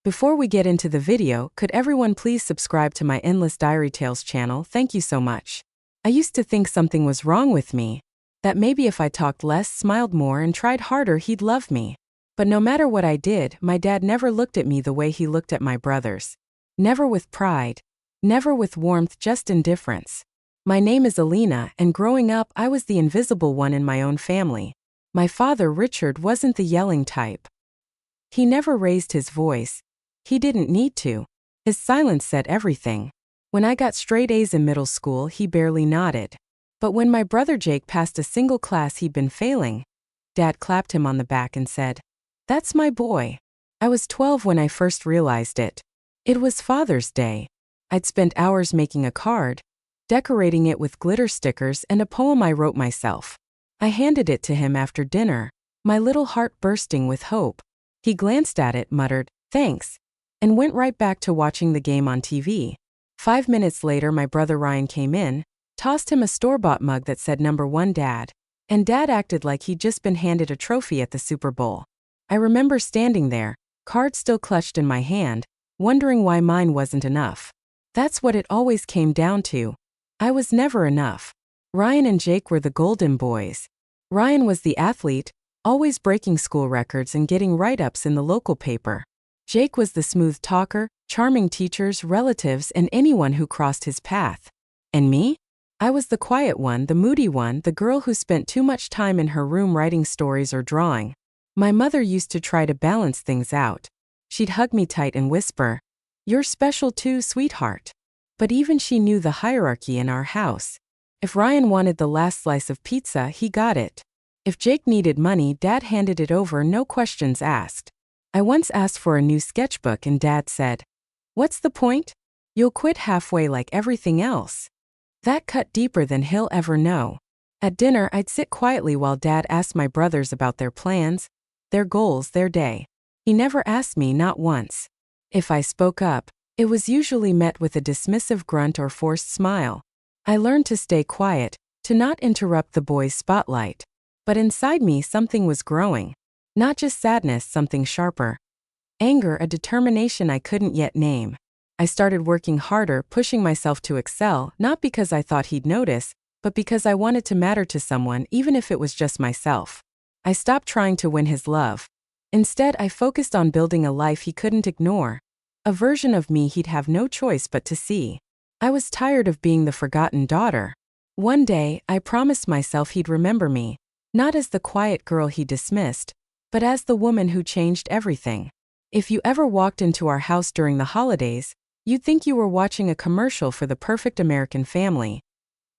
Before we get into the video, could everyone please subscribe to my Endless Diary Tales channel? Thank you so much. I used to think something was wrong with me, that maybe if I talked less, smiled more, and tried harder, he'd love me. But no matter what I did, my dad never looked at me the way he looked at my brothers. Never with pride, never with warmth, just indifference. My name is Alina, and growing up, I was the invisible one in my own family. My father, Richard, wasn't the yelling type. He never raised his voice. He didn't need to. His silence said everything. When I got straight A's in middle school, he barely nodded. But when my brother Jake passed a single class he'd been failing, Dad clapped him on the back and said, "That's my boy." I was 12 when I first realized it. It was Father's Day. I'd spent hours making a card, decorating it with glitter stickers and a poem I wrote myself. I handed it to him after dinner, my little heart bursting with hope. He glanced at it, muttered, "Thanks," and went right back to watching the game on TV. 5 minutes later, my brother Ryan came in, tossed him a store-bought mug that said "Number 1 Dad," and Dad acted like he'd just been handed a trophy at the Super Bowl. I remember standing there, card still clutched in my hand, wondering why mine wasn't enough. That's what it always came down to. I was never enough. Ryan and Jake were the golden boys. Ryan was the athlete, always breaking school records and getting write-ups in the local paper. Jake was the smooth talker, charming teachers, relatives, and anyone who crossed his path. And me? I was the quiet one, the moody one, the girl who spent too much time in her room writing stories or drawing. My mother used to try to balance things out. She'd hug me tight and whisper, "You're special too, sweetheart." But even she knew the hierarchy in our house. If Ryan wanted the last slice of pizza, he got it. If Jake needed money, Dad handed it over, no questions asked. I once asked for a new sketchbook and Dad said, "What's the point? You'll quit halfway like everything else." That cut deeper than he'll ever know. At dinner, I'd sit quietly while Dad asked my brothers about their plans, their goals, their day. He never asked me, not once. If I spoke up, it was usually met with a dismissive grunt or forced smile. I learned to stay quiet, to not interrupt the boys' spotlight. But inside me, something was growing. Not just sadness, something sharper. Anger, a determination I couldn't yet name. I started working harder, pushing myself to excel, not because I thought he'd notice, but because I wanted to matter to someone, even if it was just myself. I stopped trying to win his love. Instead, I focused on building a life he couldn't ignore. A version of me he'd have no choice but to see. I was tired of being the forgotten daughter. One day, I promised myself he'd remember me, not as the quiet girl he dismissed, but as the woman who changed everything. If you ever walked into our house during the holidays, you'd think you were watching a commercial for the perfect American family.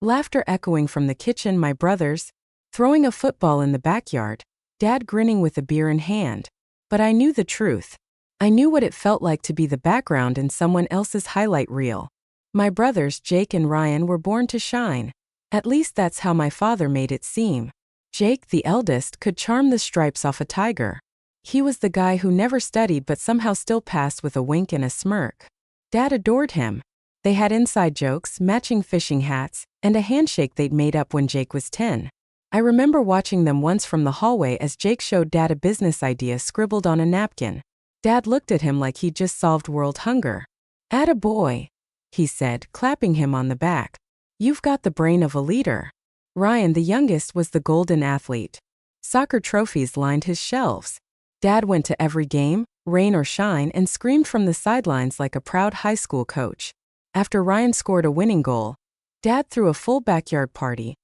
Laughter echoing from the kitchen, my brothers throwing a football in the backyard, Dad grinning with a beer in hand. But I knew the truth. I knew what it felt like to be the background in someone else's highlight reel. My brothers, Jake and Ryan, were born to shine. At least that's how my father made it seem. Jake, the eldest, could charm the stripes off a tiger. He was the guy who never studied but somehow still passed with a wink and a smirk. Dad adored him. They had inside jokes, matching fishing hats, and a handshake they'd made up when Jake was 10. I remember watching them once from the hallway as Jake showed Dad a business idea scribbled on a napkin. Dad looked at him like he'd just solved world hunger. "Atta boy," he said, clapping him on the back. "You've got the brain of a leader." Ryan, the youngest, was the golden athlete. Soccer trophies lined his shelves. Dad went to every game, rain or shine, and screamed from the sidelines like a proud high school coach. After Ryan scored a winning goal, Dad threw a full backyard party.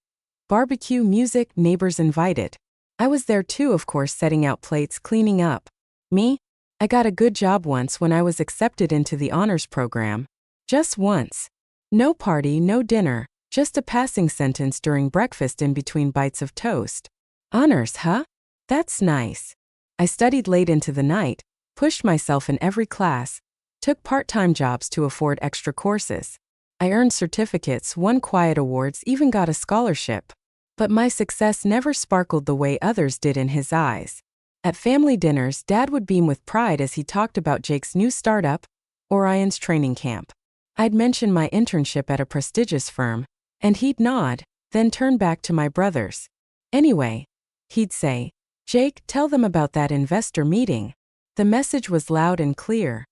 Barbecue, music, neighbors invited. I was there too, of course, setting out plates, cleaning up. Me? I got a good job once when I was accepted into the honors program. Just once. No party, no dinner. Just a passing sentence during breakfast in between bites of toast. Honors, huh? That's nice. I studied late into the night, pushed myself in every class, took part-time jobs to afford extra courses. I earned certificates, won quiet awards, even got a scholarship. But my success never sparkled the way others did in his eyes. At family dinners, Dad would beam with pride as he talked about Jake's new startup, Orion's training camp. I'd mention my internship at a prestigious firm, and he'd nod, then turn back to my brothers. "Anyway," he'd say, "Jake, tell them about that investor meeting." The message was loud and clear.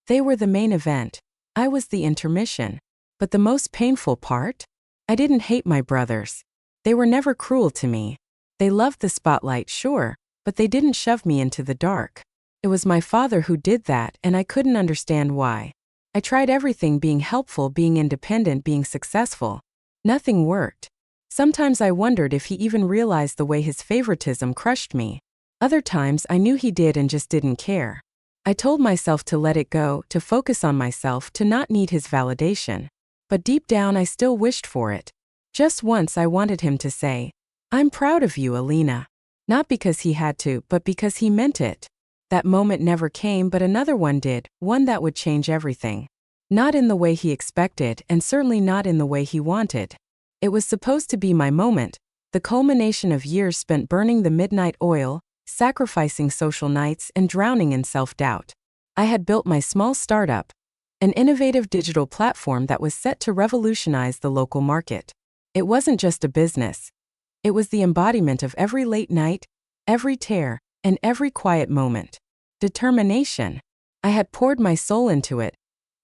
They were the main event. I was the intermission. But the most painful part? I didn't hate my brothers. They were never cruel to me. They loved the spotlight, sure, but they didn't shove me into the dark. It was my father who did that, and I couldn't understand why. I tried everything, being helpful, being independent, being successful. Nothing worked. Sometimes I wondered if he even realized the way his favoritism crushed me. Other times I knew he did and just didn't care. I told myself to let it go, to focus on myself, to not need his validation. But deep down I still wished for it. Just once I wanted him to say, "I'm proud of you, Alina." Not because he had to, but because he meant it. That moment never came, but another one did, one that would change everything. Not in the way he expected, and certainly not in the way he wanted. It was supposed to be my moment, the culmination of years spent burning the midnight oil, sacrificing social nights, and drowning in self-doubt. I had built my small startup, an innovative digital platform that was set to revolutionize the local market. It wasn't just a business. It was the embodiment of every late night, every tear, and every quiet moment. Determination. I had poured my soul into it,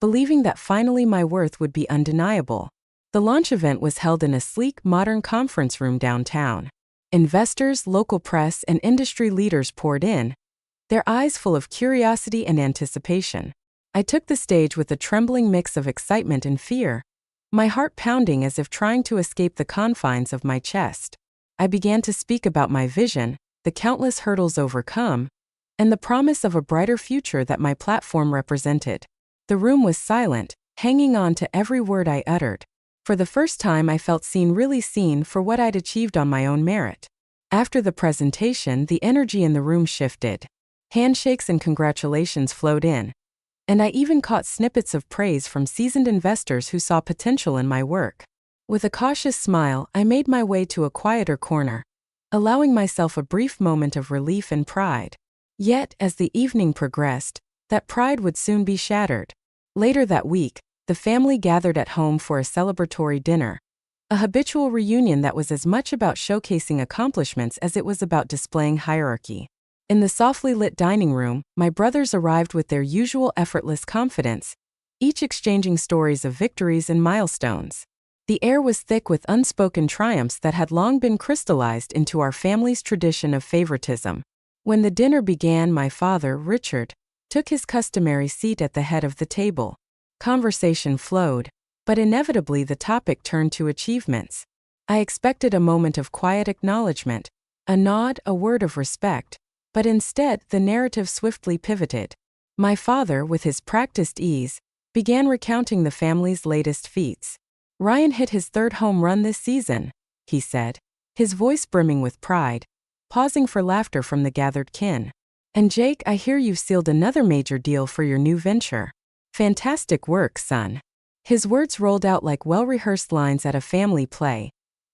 believing that finally my worth would be undeniable. The launch event was held in a sleek, modern conference room downtown. Investors, local press, and industry leaders poured in, their eyes full of curiosity and anticipation. I took the stage with a trembling mix of excitement and fear, my heart pounding as if trying to escape the confines of my chest. I began to speak about my vision, the countless hurdles overcome, and the promise of a brighter future that my platform represented. The room was silent, hanging on to every word I uttered. For the first time I felt seen, really seen, for what I'd achieved on my own merit. After the presentation, the energy in the room shifted. Handshakes and congratulations flowed in. And I even caught snippets of praise from seasoned investors who saw potential in my work. With a cautious smile, I made my way to a quieter corner, allowing myself a brief moment of relief and pride. Yet, as the evening progressed, that pride would soon be shattered. Later that week, the family gathered at home for a celebratory dinner, a habitual reunion that was as much about showcasing accomplishments as it was about displaying hierarchy. In the softly lit dining room, my brothers arrived with their usual effortless confidence, each exchanging stories of victories and milestones. The air was thick with unspoken triumphs that had long been crystallized into our family's tradition of favoritism. When the dinner began, my father, Richard, took his customary seat at the head of the table. Conversation flowed, but inevitably the topic turned to achievements. I expected a moment of quiet acknowledgement, a nod, a word of respect, but instead the narrative swiftly pivoted. My father, with his practiced ease, began recounting the family's latest feats. "Ryan hit his third home run this season," he said, his voice brimming with pride, pausing for laughter from the gathered kin. "And Jake, I hear you've sealed another major deal for your new venture. Fantastic work, son." His words rolled out like well-rehearsed lines at a family play,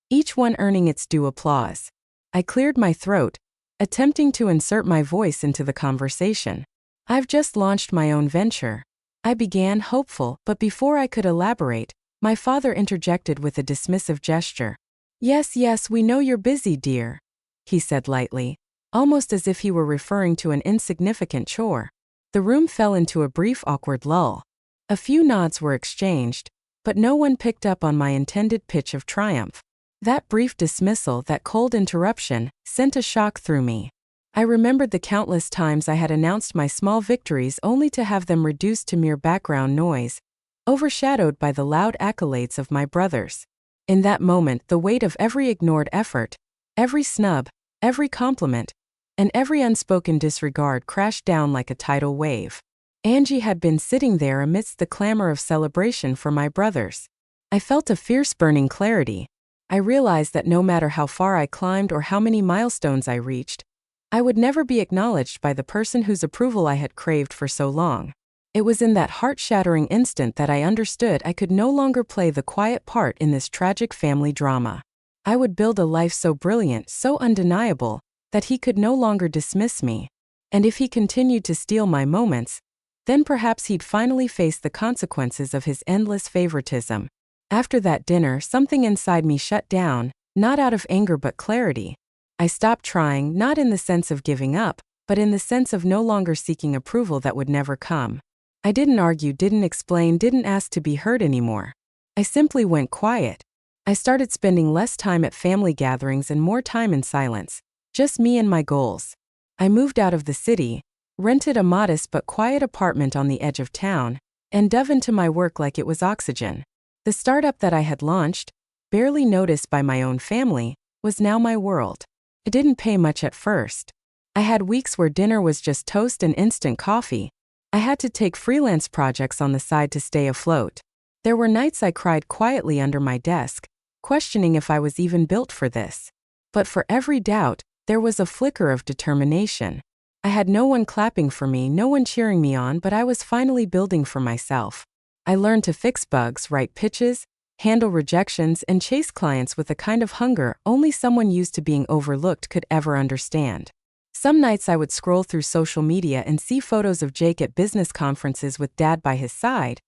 each one earning its due applause. I cleared my throat, attempting to insert my voice into the conversation. "I've just launched my own venture," I began, hopeful, but before I could elaborate, my father interjected with a dismissive gesture. Yes, we know you're busy, dear," he said lightly, almost as if he were referring to an insignificant chore. The room fell into a brief, awkward lull. A few nods were exchanged, but no one picked up on my intended pitch of triumph. That brief dismissal, that cold interruption, sent a shock through me. I remembered the countless times I had announced my small victories only to have them reduced to mere background noise, overshadowed by the loud accolades of my brothers. In that moment, the weight of every ignored effort, every snub, every compliment, and every unspoken disregard crashed down like a tidal wave. Angie had been sitting there amidst the clamor of celebration for my brothers. I felt a fierce burning clarity. I realized that no matter how far I climbed or how many milestones I reached, I would never be acknowledged by the person whose approval I had craved for so long. It was in that heart-shattering instant that I understood I could no longer play the quiet part in this tragic family drama. I would build a life so brilliant, so undeniable, that he could no longer dismiss me. And if he continued to steal my moments, then perhaps he'd finally face the consequences of his endless favoritism. After that dinner, something inside me shut down, not out of anger but clarity. I stopped trying, not in the sense of giving up, but in the sense of no longer seeking approval that would never come. I didn't argue, didn't explain, didn't ask to be heard anymore. I simply went quiet. I started spending less time at family gatherings and more time in silence, just me and my goals. I moved out of the city, rented a modest but quiet apartment on the edge of town, and dove into my work like it was oxygen. The startup that I had launched, barely noticed by my own family, was now my world. It didn't pay much at first. I had weeks where dinner was just toast and instant coffee. I had to take freelance projects on the side to stay afloat. There were nights I cried quietly under my desk, questioning if I was even built for this. But for every doubt, there was a flicker of determination. I had no one clapping for me, no one cheering me on, but I was finally building for myself. I learned to fix bugs, write pitches, handle rejections, and chase clients with a kind of hunger only someone used to being overlooked could ever understand. Some nights I would scroll through social media and see photos of Jake at business conferences with Dad by his side,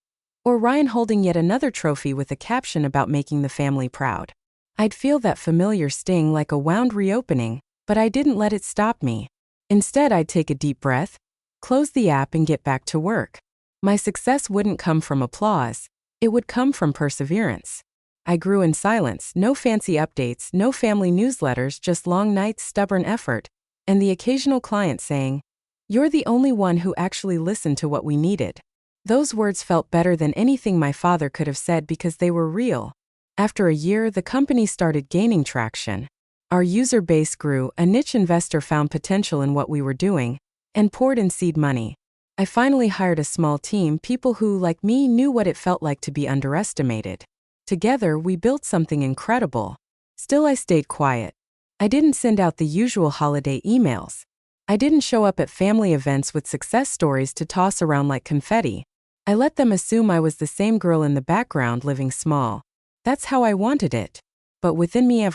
or Ryan holding yet another trophy with a caption about making the family proud. I'd feel that familiar sting like a wound reopening, but I didn't let it stop me. Instead, I'd take a deep breath, close the app, and get back to work. My success wouldn't come from applause, it would come from perseverance. I grew in silence, no fancy updates, no family newsletters, just long nights, stubborn effort, and the occasional client saying, "You're the only one who actually listened to what we needed." Those words felt better than anything my father could have said because they were real. After a year, the company started gaining traction. Our user base grew, a niche investor found potential in what we were doing, and poured in seed money. I finally hired a small team, people who, like me, knew what it felt like to be underestimated. Together, we built something incredible. Still, I stayed quiet. I didn't send out the usual holiday emails. I didn't show up at family events with success stories to toss around like confetti. I let them assume I was the same girl in the background living small. That's how I wanted it. But within me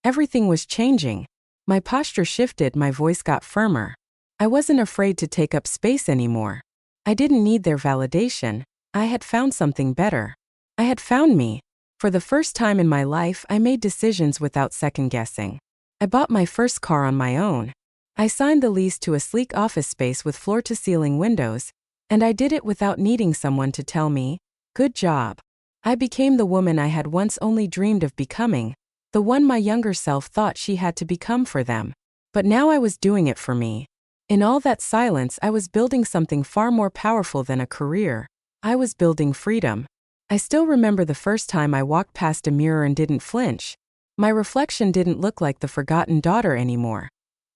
everything was changing. My posture shifted, my voice got firmer. I wasn't afraid to take up space anymore. I didn't need their validation. I had found something better. I had found me. For the first time in my life, I made decisions without second-guessing. I bought my first car on my own. I signed the lease to a sleek office space with floor-to-ceiling windows, and I did it without needing someone to tell me, "Good job." I became the woman I had once only dreamed of becoming, the one my younger self thought she had to become for them. But now I was doing it for me. In all that silence, I was building something far more powerful than a career. I was building freedom. I still remember the first time I walked past a mirror and didn't flinch. My reflection didn't look like the forgotten daughter anymore.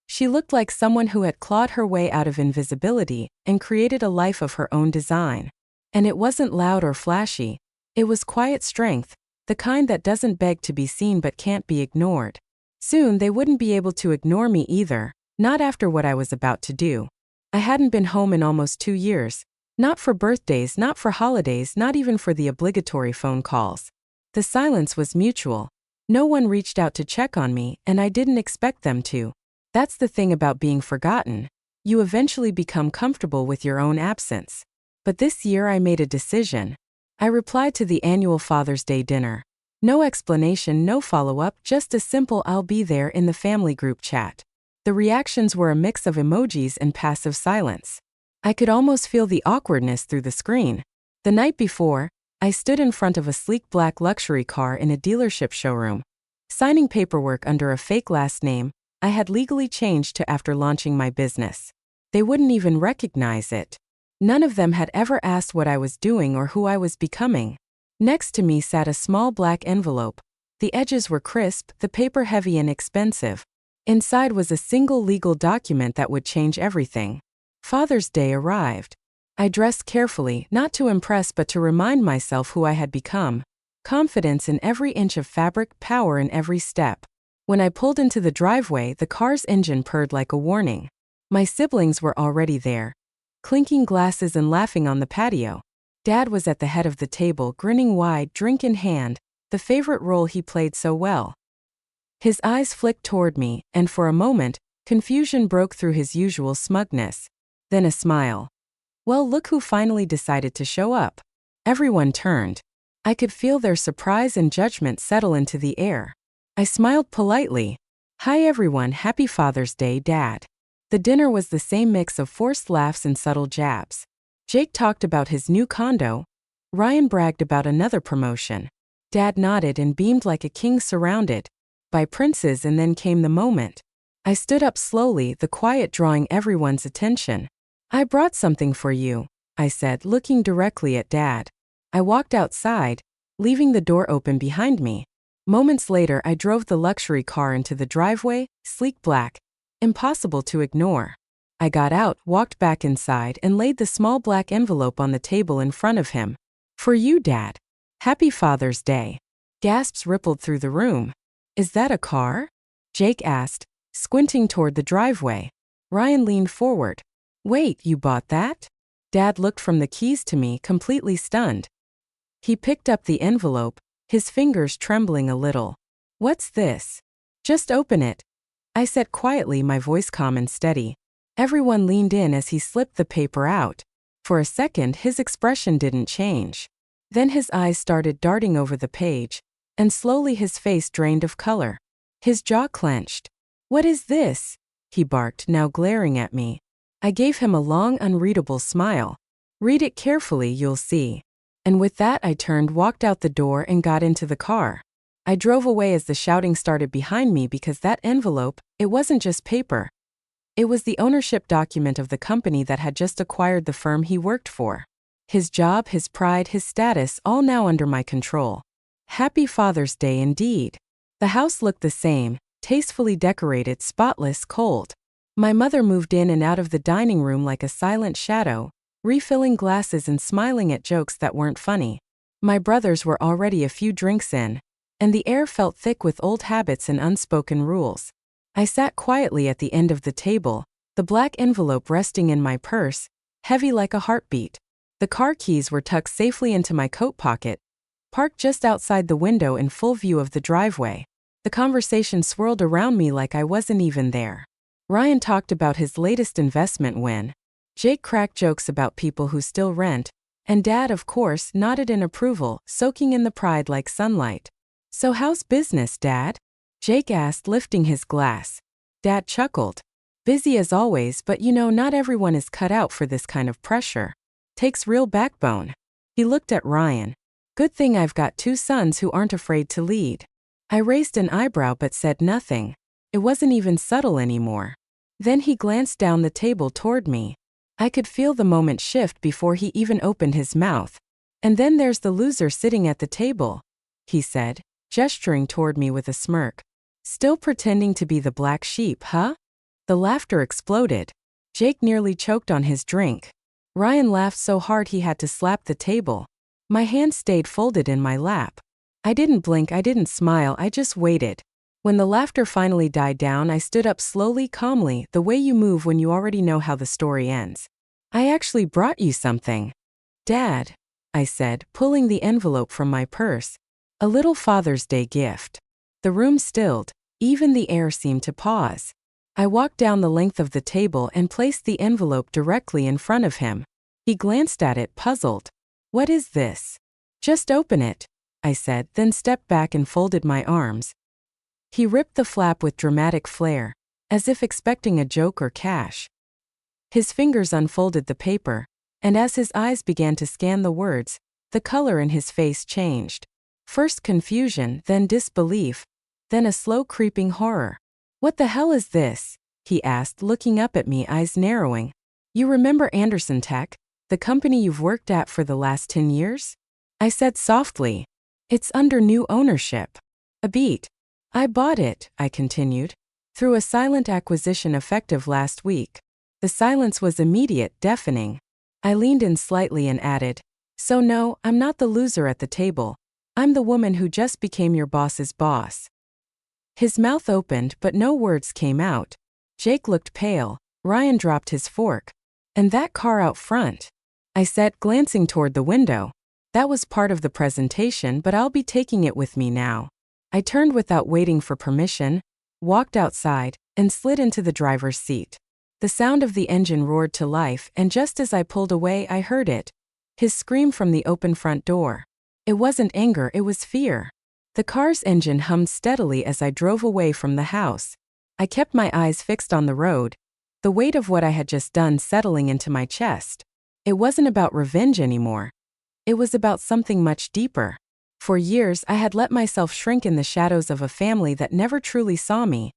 She looked like someone who had clawed her way out of invisibility and created a life of her own design. And it wasn't loud or flashy. It was quiet strength, the kind that doesn't beg to be seen but can't be ignored. Soon they wouldn't be able to ignore me either, not after what I was about to do. I hadn't been home in almost 2 years, not for birthdays, not for holidays, not even for the obligatory phone calls. The silence was mutual. No one reached out to check on me, and I didn't expect them to. That's the thing about being forgotten. You eventually become comfortable with your own absence. But this year I made a decision. I replied to the annual Father's Day dinner. No explanation, no follow-up, just a simple "I'll be there" in the family group chat. The reactions were a mix of emojis and passive silence. I could almost feel the awkwardness through the screen. The night before, I stood in front of a sleek black luxury car in a dealership showroom, signing paperwork under a fake last name I had legally changed to after launching my business. They wouldn't even recognize it. None of them had ever asked what I was doing or who I was becoming. Next to me sat a small black envelope. The edges were crisp, the paper heavy and expensive. Inside was a single legal document that would change everything. Father's Day arrived. I dressed carefully, not to impress but to remind myself who I had become. Confidence in every inch of fabric, power in every step. When I pulled into the driveway, the car's engine purred like a warning. My siblings were already there, clinking glasses and laughing on the patio. Dad was at the head of the table, grinning wide, drink in hand, the favorite role he played so well. His eyes flicked toward me, and for a moment, confusion broke through his usual smugness. Then a smile. "Well, look who finally decided to show up." Everyone turned. I could feel their surprise and judgment settle into the air. I smiled politely. "Hi everyone, happy Father's Day, Dad." The dinner was the same mix of forced laughs and subtle jabs. Jake talked about his new condo. Ryan bragged about another promotion. Dad nodded and beamed like a king surrounded by princes, and then came the moment. I stood up slowly, the quiet drawing everyone's attention. "I brought something for you," I said, looking directly at Dad. I walked outside, leaving the door open behind me. Moments later, I drove the luxury car into the driveway, sleek black, impossible to ignore. I got out, walked back inside, and laid the small black envelope on the table in front of him. "For you, Dad. Happy Father's Day." Gasps rippled through the room. "Is that a car?" Jake asked, squinting toward the driveway. Ryan leaned forward. "Wait, you bought that?" Dad looked from the keys to me, completely stunned. He picked up the envelope, his fingers trembling a little. "What's this?" "Just open it," I said quietly, my voice calm and steady. Everyone leaned in as he slipped the paper out. For a second, his expression didn't change. Then his eyes started darting over the page, and slowly his face drained of color. His jaw clenched. "What is this?" he barked, now glaring at me. I gave him a long, unreadable smile. "Read it carefully, you'll see." And with that, I turned, walked out the door, and got into the car. I drove away as the shouting started behind me, because that envelope, it wasn't just paper. It was the ownership document of the company that had just acquired the firm he worked for. His job, his pride, his status, all now under my control. Happy Father's Day indeed. The house looked the same, tastefully decorated, spotless, cold. My mother moved in and out of the dining room like a silent shadow, refilling glasses and smiling at jokes that weren't funny. My brothers were already a few drinks in, and the air felt thick with old habits and unspoken rules. I sat quietly at the end of the table, the black envelope resting in my purse, heavy like a heartbeat. The car keys were tucked safely into my coat pocket, parked just outside the window in full view of the driveway. The conversation swirled around me like I wasn't even there. Ryan talked about his latest investment win. Jake cracked jokes about people who still rent, and Dad, of course, nodded in approval, soaking in the pride like sunlight. "So how's business, Dad?" Jake asked, lifting his glass. Dad chuckled. "Busy as always, but not everyone is cut out for this kind of pressure. Takes real backbone." He looked at Ryan. "Good thing I've got two sons who aren't afraid to lead." I raised an eyebrow but said nothing. It wasn't even subtle anymore. Then he glanced down the table toward me. I could feel the moment shift before he even opened his mouth. "And then there's the loser sitting at the table," he said, gesturing toward me with a smirk. "Still pretending to be the black sheep, huh?" The laughter exploded. Jake nearly choked on his drink. Ryan laughed so hard he had to slap the table. My hand stayed folded in my lap. I didn't blink, I didn't smile, I just waited. When the laughter finally died down, I stood up slowly, calmly, the way you move when you already know how the story ends. "I actually brought you something, Dad," I said, pulling the envelope from my purse. "A little Father's Day gift." The room stilled. Even the air seemed to pause. I walked down the length of the table and placed the envelope directly in front of him. He glanced at it, puzzled. "What is this?" "Just open it," I said, then stepped back and folded my arms. He ripped the flap with dramatic flair, as if expecting a joke or cash. His fingers unfolded the paper, and as his eyes began to scan the words, the color in his face changed. First confusion, then disbelief, then a slow creeping horror. "What the hell is this?" he asked, looking up at me, eyes narrowing. "You remember Anderson Tech, the company you've worked at for the last 10 years? I said softly. "It's under new ownership." A beat. "I bought it," I continued, "through a silent acquisition effective last week." The silence was immediate, deafening. I leaned in slightly and added, "So no, I'm not the loser at the table. I'm the woman who just became your boss's boss." His mouth opened, but no words came out. Jake looked pale. Ryan dropped his fork. "And that car out front," I said, glancing toward the window. "That was part of the presentation, but I'll be taking it with me now." I turned without waiting for permission, walked outside, and slid into the driver's seat. The sound of the engine roared to life, and just as I pulled away, I heard it. His scream from the open front door. It wasn't anger, it was fear. The car's engine hummed steadily as I drove away from the house. I kept my eyes fixed on the road, the weight of what I had just done settling into my chest. It wasn't about revenge anymore. It was about something much deeper. For years, I had let myself shrink in the shadows of a family that never truly saw me.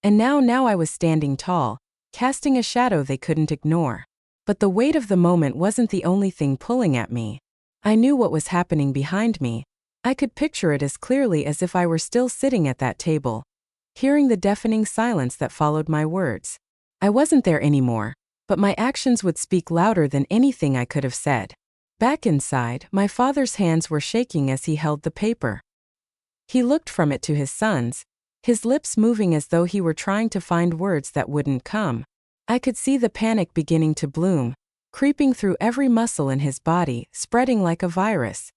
And now I was standing tall, casting a shadow they couldn't ignore. But the weight of the moment wasn't the only thing pulling at me. I knew what was happening behind me. I could picture it as clearly as if I were still sitting at that table, hearing the deafening silence that followed my words. I wasn't there anymore, but my actions would speak louder than anything I could have said. Back inside, my father's hands were shaking as he held the paper. He looked from it to his sons, his lips moving as though he were trying to find words that wouldn't come. I could see the panic beginning to bloom, creeping through every muscle in his body, spreading like a virus.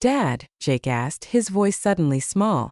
"Dad," Jake asked, his voice suddenly small.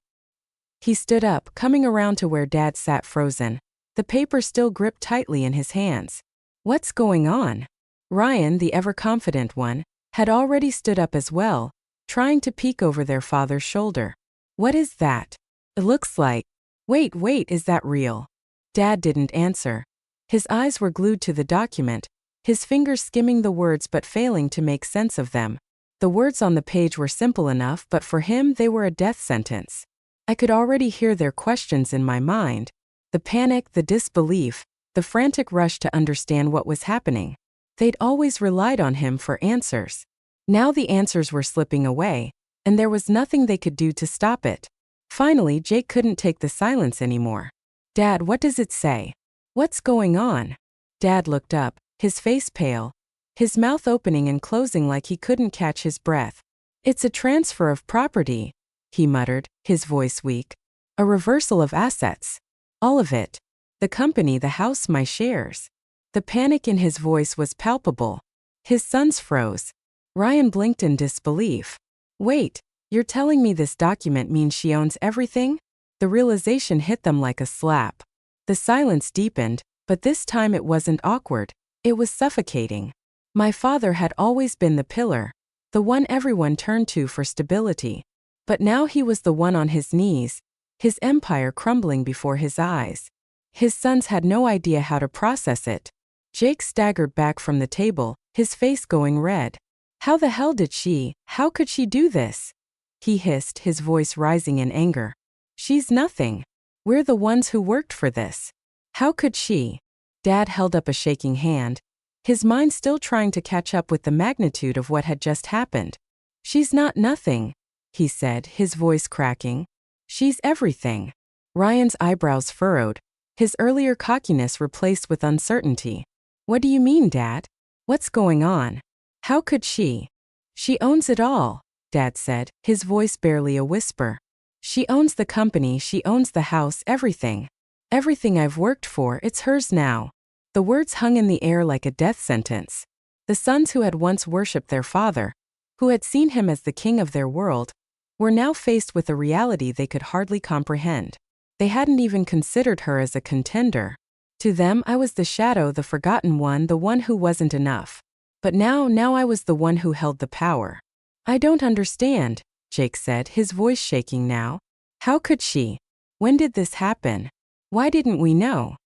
He stood up, coming around to where Dad sat frozen, the paper still gripped tightly in his hands. "What's going on?" Ryan, the ever-confident one, had already stood up as well, trying to peek over their father's shoulder. "What is that? It looks like..." Wait, is that real?" Dad didn't answer. His eyes were glued to the document, his fingers skimming the words but failing to make sense of them. The words on the page were simple enough, but for him they were a death sentence. I could already hear their questions in my mind. The panic, the disbelief, the frantic rush to understand what was happening. They'd always relied on him for answers. Now the answers were slipping away, and there was nothing they could do to stop it. Finally, Jake couldn't take the silence anymore. "Dad, what does it say? What's going on?" Dad looked up, his face pale, his mouth opening and closing like he couldn't catch his breath. "It's a transfer of property," he muttered, his voice weak. "A reversal of assets. All of it. The company, the house, my shares." The panic in his voice was palpable. His sons froze. Ryan blinked in disbelief. "Wait, you're telling me this document means she owns everything?" The realization hit them like a slap. The silence deepened, but this time it wasn't awkward, it was suffocating. My father had always been the pillar, the one everyone turned to for stability. But now he was the one on his knees, his empire crumbling before his eyes. His sons had no idea how to process it. Jake staggered back from the table, his face going red. How could she do this?" he hissed, his voice rising in anger. "She's nothing. We're the ones who worked for this. How could she?" Dad held up a shaking hand, his mind still trying to catch up with the magnitude of what had just happened. "She's not nothing," he said, his voice cracking. "She's everything." Ryan's eyebrows furrowed, his earlier cockiness replaced with uncertainty. "What do you mean, Dad? What's going on? How could she?" "She owns it all," Dad said, his voice barely a whisper. "She owns the company, she owns the house, everything. Everything I've worked for, it's hers now." The words hung in the air like a death sentence. The sons who had once worshipped their father, who had seen him as the king of their world, were now faced with a reality they could hardly comprehend. They hadn't even considered her as a contender. To them, I was the shadow, the forgotten one, the one who wasn't enough. But now I was the one who held the power. "I don't understand," Jake said, his voice shaking now. "How could she? When did this happen? Why didn't we know?"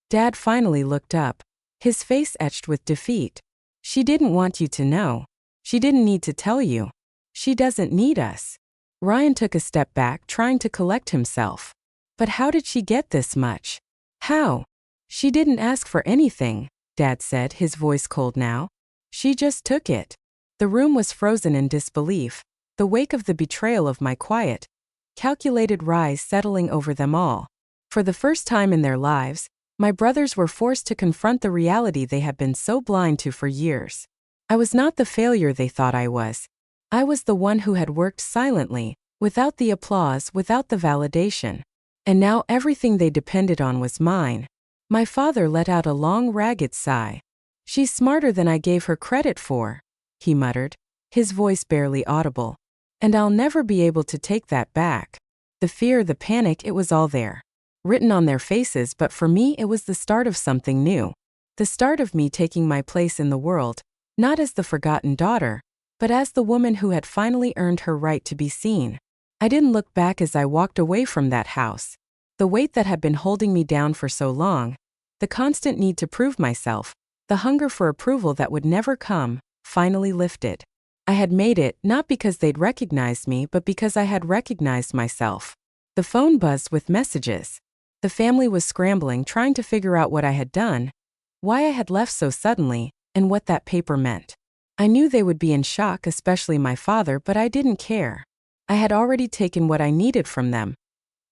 Dad finally looked up, his face etched with defeat. "She didn't want you to know. She didn't need to tell you. She doesn't need us." Ryan took a step back, trying to collect himself. "But how did she get this much? How?" "She didn't ask for anything," Dad said, his voice cold now. "She just took it." The room was frozen in disbelief, the wake of the betrayal of my quiet, calculated rise settling over them all. For the first time in their lives, my brothers were forced to confront the reality they had been so blind to for years. I was not the failure they thought I was. I was the one who had worked silently, without the applause, without the validation. And now everything they depended on was mine. My father let out a long, ragged sigh. "She's smarter than I gave her credit for," he muttered, his voice barely audible. "And I'll never be able to take that back." The fear, the panic, it was all there, written on their faces, but for me it was the start of something new. The start of me taking my place in the world, not as the forgotten daughter, but as the woman who had finally earned her right to be seen. I didn't look back as I walked away from that house. The weight that had been holding me down for so long, the constant need to prove myself, the hunger for approval that would never come, finally lifted. I had made it, not because they'd recognized me, but because I had recognized myself. The phone buzzed with messages. The family was scrambling, trying to figure out what I had done, why I had left so suddenly, and what that paper meant. I knew they would be in shock, especially my father, but I didn't care. I had already taken what I needed from them.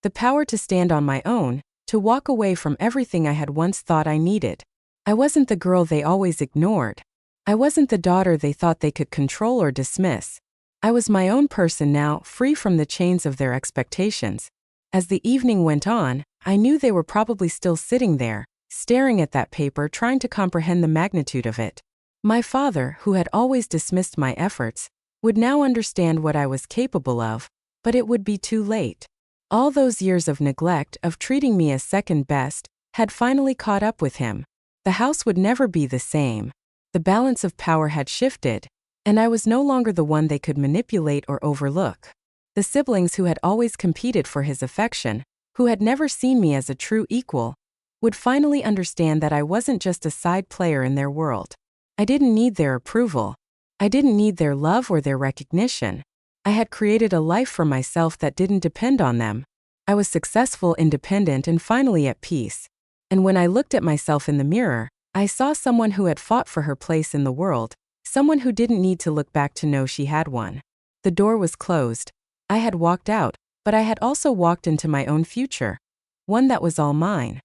The power to stand on my own, to walk away from everything I had once thought I needed. I wasn't the girl they always ignored. I wasn't the daughter they thought they could control or dismiss. I was my own person now, free from the chains of their expectations. As the evening went on, I knew they were probably still sitting there, staring at that paper, trying to comprehend the magnitude of it. My father, who had always dismissed my efforts, would now understand what I was capable of, but it would be too late. All those years of neglect, of treating me as second best, had finally caught up with him. The house would never be the same. The balance of power had shifted, and I was no longer the one they could manipulate or overlook. The siblings who had always competed for his affection, who had never seen me as a true equal, would finally understand that I wasn't just a side player in their world. I didn't need their approval. I didn't need their love or their recognition. I had created a life for myself that didn't depend on them. I was successful, independent, and finally at peace. And when I looked at myself in the mirror, I saw someone who had fought for her place in the world, someone who didn't need to look back to know she had one. The door was closed. I had walked out, but I had also walked into my own future, one that was all mine.